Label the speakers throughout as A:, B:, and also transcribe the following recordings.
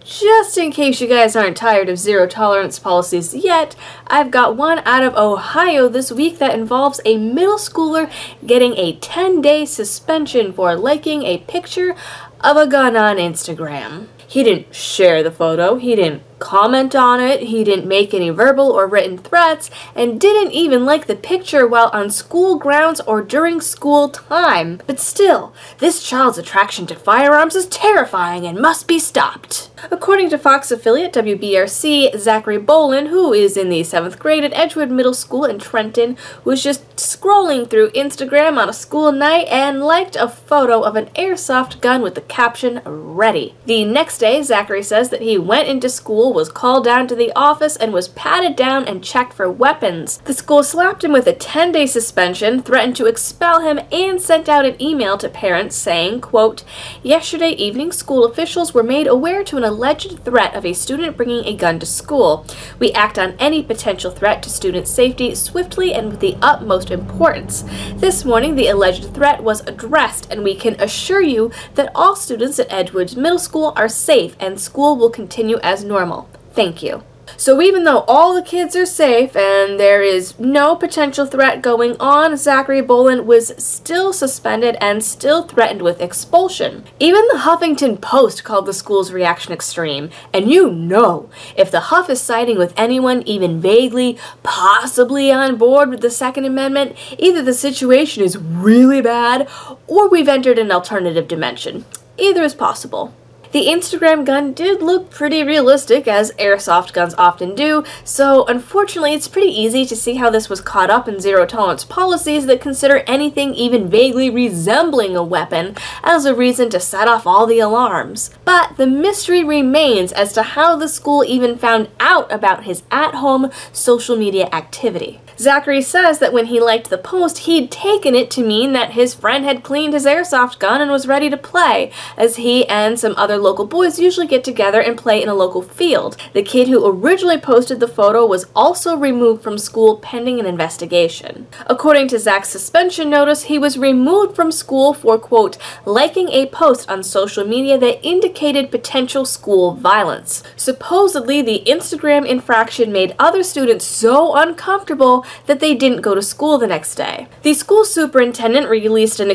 A: just in case you guys aren't tired of zero tolerance policies yet, I've got one out of Ohio this week that involves a middle schooler getting a 10-day suspension for liking a picture of a gun on Instagram. He didn't share the photo, he didn't comment on it, he didn't make any verbal or written threats, and didn't even like the picture while on school grounds or during school time. But still, this child's attraction to firearms is terrifying and must be stopped. According to Fox affiliate WBRC, Zachary Bolin, who is in the 7th grade at Edgewood Middle School in Trenton, was just scrolling through Instagram on a school night and liked a photo of an airsoft gun with the caption, "Ready." The next day, Zachary says that he went into school, was called down to the office, and was patted down and checked for weapons. The school slapped him with a 10-day suspension, threatened to expel him, and sent out an email to parents saying, quote, "Yesterday evening, school officials were made aware to an alleged threat of a student bringing a gun to school. We act on any potential threat to student safety swiftly and with the utmost importance. This morning, the alleged threat was addressed, and we can assure you that all students at Edgewood Middle School are safe and school will continue as normal. Thank you." So even though all the kids are safe and there is no potential threat going on, Zachary Bolin was still suspended and still threatened with expulsion. Even the Huffington Post called the school's reaction extreme. And you know, if the Huff is siding with anyone even vaguely, possibly on board with the Second Amendment, either the situation is really bad or we've entered an alternative dimension. Either is possible. The Instagram gun did look pretty realistic, as airsoft guns often do, so unfortunately it's pretty easy to see how this was caught up in zero-tolerance policies that consider anything even vaguely resembling a weapon as a reason to set off all the alarms. But the mystery remains as to how the school even found out about his at-home social media activity. Zachary says that when he liked the post, he'd taken it to mean that his friend had cleaned his airsoft gun and was ready to play, as he and some other local boys usually get together and play in a local field. The kid who originally posted the photo was also removed from school pending an investigation. According to Zach's suspension notice, he was removed from school for, quote, liking a post on social media that indicated potential school violence. Supposedly, the Instagram infraction made other students so uncomfortable that they didn't go to school the next day. The school superintendent released an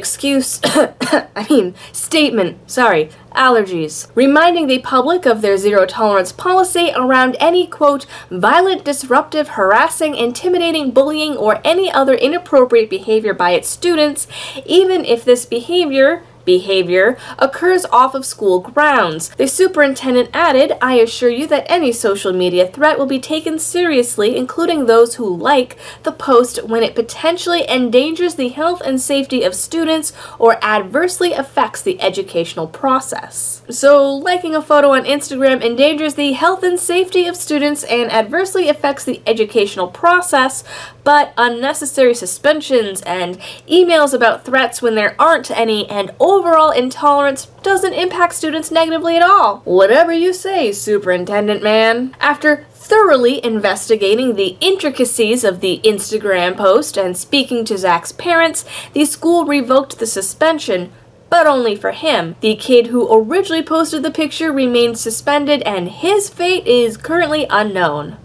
A: allergies, reminding the public of their zero-tolerance policy around any, quote, violent, disruptive, harassing, intimidating, bullying, or any other inappropriate behavior by its students, even if this behavior occurs off of school grounds. The superintendent added, "I assure you that any social media threat will be taken seriously, including those who like the post when it potentially endangers the health and safety of students or adversely affects the educational process." So, liking a photo on Instagram endangers the health and safety of students and adversely affects the educational process, but unnecessary suspensions and emails about threats when there aren't any and overall intolerance doesn't impact students negatively at all. Whatever you say, superintendent man. After thoroughly investigating the intricacies of the Instagram post and speaking to Zach's parents, the school revoked the suspension, but only for him. The kid who originally posted the picture remains suspended and his fate is currently unknown.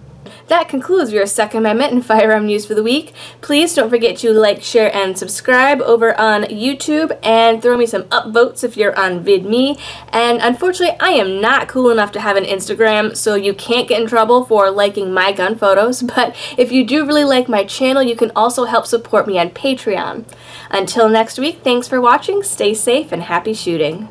A: That concludes your Second Amendment and firearm news for the week. Please don't forget to like, share, and subscribe over on YouTube, and throw me some upvotes if you're on VidMe. And unfortunately, I am not cool enough to have an Instagram, so you can't get in trouble for liking my gun photos, but if you do really like my channel, you can also help support me on Patreon. Until next week, thanks for watching, stay safe, and happy shooting.